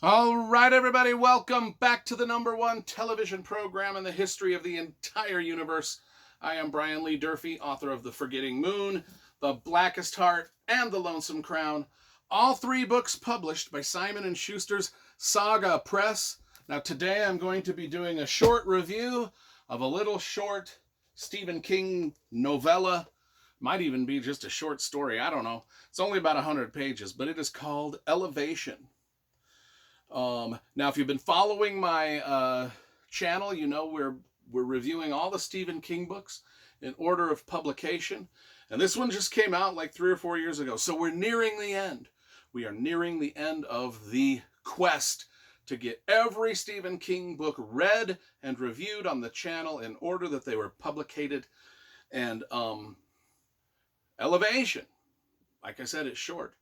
All right, everybody, welcome back to the number one television program in the history of the entire universe. I am Brian Lee Durfee, author of The Forgetting Moon, The Blackest Heart, and The Lonesome Crown. All three books published by Simon & Schuster's Saga Press. Now, today I'm going to be doing a short review of a little short Stephen King novella. Might even be just a short story, I don't know. It's only about 100 pages, but it is called Elevation. Now, if you've been following my channel, you know we're reviewing all the Stephen King books in order of publication, and this one just came out like 3 or 4 years ago. So we're nearing the end. We are nearing the end of the quest to get every Stephen King book read and reviewed on the channel in order that they were publicated. And Elevation, like I said, it's short.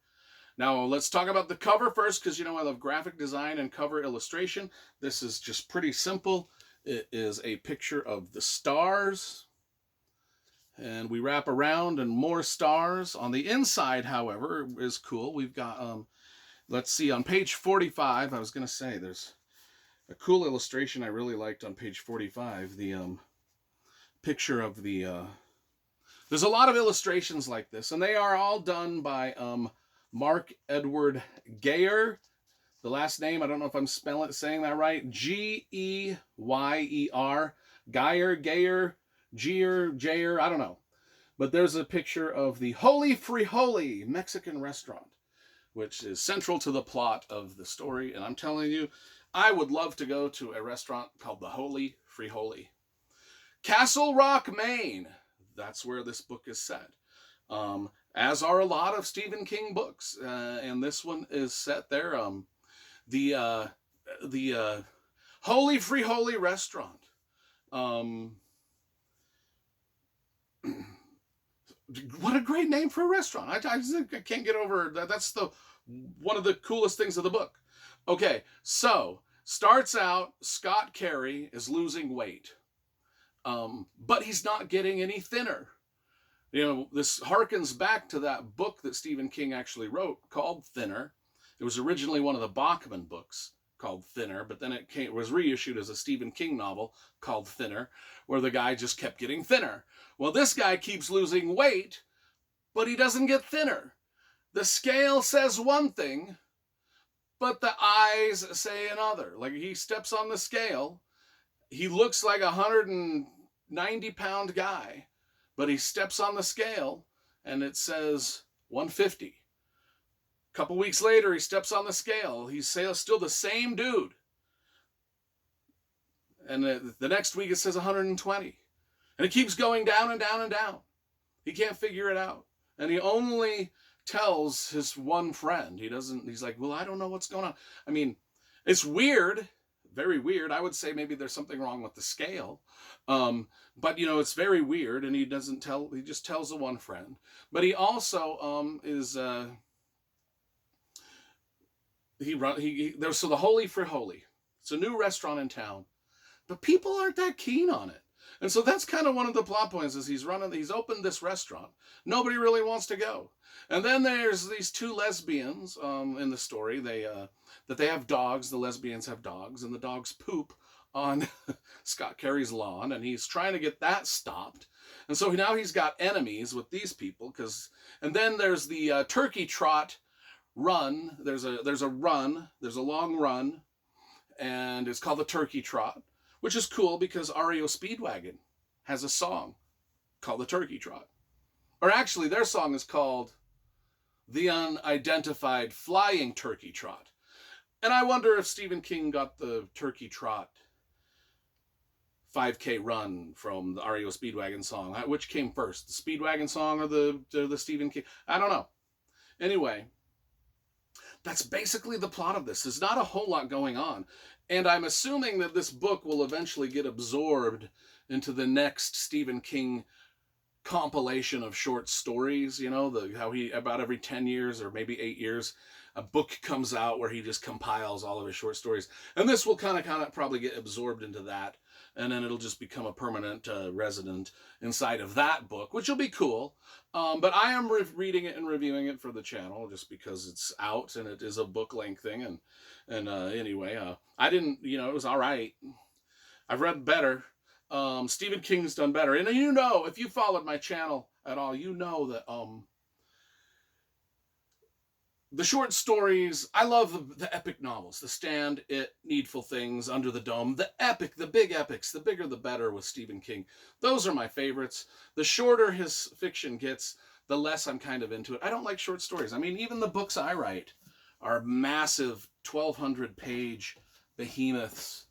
Now, let's talk about the cover first, because, you know, I love graphic design and cover illustration. This is just pretty simple. It is a picture of the stars, and we wrap around and more stars. On the inside, however, is cool. We've got, let's see, on page 45, I was going to say, there's a cool illustration I really liked on page 45, the picture of the... there's a lot of illustrations like this, and they are all done by... Mark Edward Geyer. The last name, I don't know if I'm saying that right. Geyer. Geyer, I don't know. But there's a picture of the Holy Frijoli Mexican restaurant, which is central to the plot of the story. And I'm telling you, I would love to go to a restaurant called the Holy Frijoli. Castle Rock, Maine. That's where this book is set. As are a lot of Stephen King books, and this one is set there. The Holy Frijoli restaurant. What a great name for a restaurant! I can't get over that. That's one of the coolest things of the book. Okay, so starts out, Scott Carey is losing weight, but he's not getting any thinner. You know, this harkens back to that book that Stephen King actually wrote called Thinner. It was originally one of the Bachman books called Thinner, but then it was reissued as a Stephen King novel called Thinner, where the guy just kept getting thinner. Well, this guy keeps losing weight, but he doesn't get thinner. The scale says one thing, but the eyes say another. Like, he steps on the scale, he looks like a 190-pound guy, but he steps on the scale and it says 150. A couple weeks later, he steps on the scale. He's still the same dude. And the next week, it says 120. And it keeps going down and down and down. He can't figure it out. And he only tells his one friend. He's like, well, I don't know what's going on. I mean, it's weird. Very weird. I would say maybe there's something wrong with the scale. But, you know, it's very weird, and he just tells the one friend. But he also is, so the Holy Frijoli. It's a new restaurant in town, but people aren't that keen on it. And so that's kind of one of the plot points is he's opened this restaurant. Nobody really wants to go. And then there's these two lesbians in the story. That they have dogs. The lesbians have dogs, and the dogs poop on Scott Carey's lawn, and he's trying to get that stopped. And so now he's got enemies with these people. And then there's the turkey trot run. There's a long run, and it's called the Turkey Trot, which is cool because REO Speedwagon has a song called the Turkey Trot. Or actually, their song is called The Unidentified Flying Turkey Trot. And I wonder if Stephen King got the Turkey Trot 5K run from the REO Speedwagon song. Which came first, the Speedwagon song or the Stephen King? I don't know. Anyway, that's basically the plot of this. There's not a whole lot going on. And I'm assuming that this book will eventually get absorbed into the next Stephen King compilation of short stories. You know, how he, about every 10 years or maybe 8 years, a book comes out where he just compiles all of his short stories, and this will kind of probably get absorbed into that, and then it'll just become a permanent resident inside of that book, which will be cool. But I am reading it and reviewing it for the channel just because it's out and it is a book length thing. And anyway, I didn't, it was all right. I've read better. Stephen King's done better. And if you followed my channel at all, you know that the short stories, I love the epic novels, The Stand, It, Needful Things, Under the Dome, the big epics, the bigger the better with Stephen King. Those are my favorites. The shorter his fiction gets, the less I'm kind of into it. I don't like short stories. I mean, even the books I write are massive 1,200-page behemoths.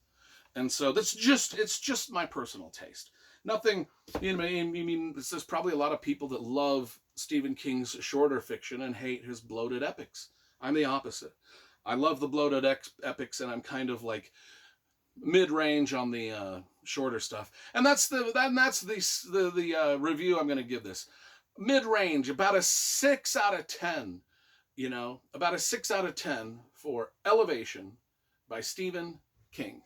And so it's just my personal taste. Nothing, there's probably a lot of people that love Stephen King's shorter fiction and hate his bloated epics. I'm the opposite. I love the bloated epics, and I'm kind of like mid-range on the shorter stuff. And that's the review I'm going to give this. Mid-range, about a 6 out of 10. About a 6 out of 10 for Elevation by Stephen King.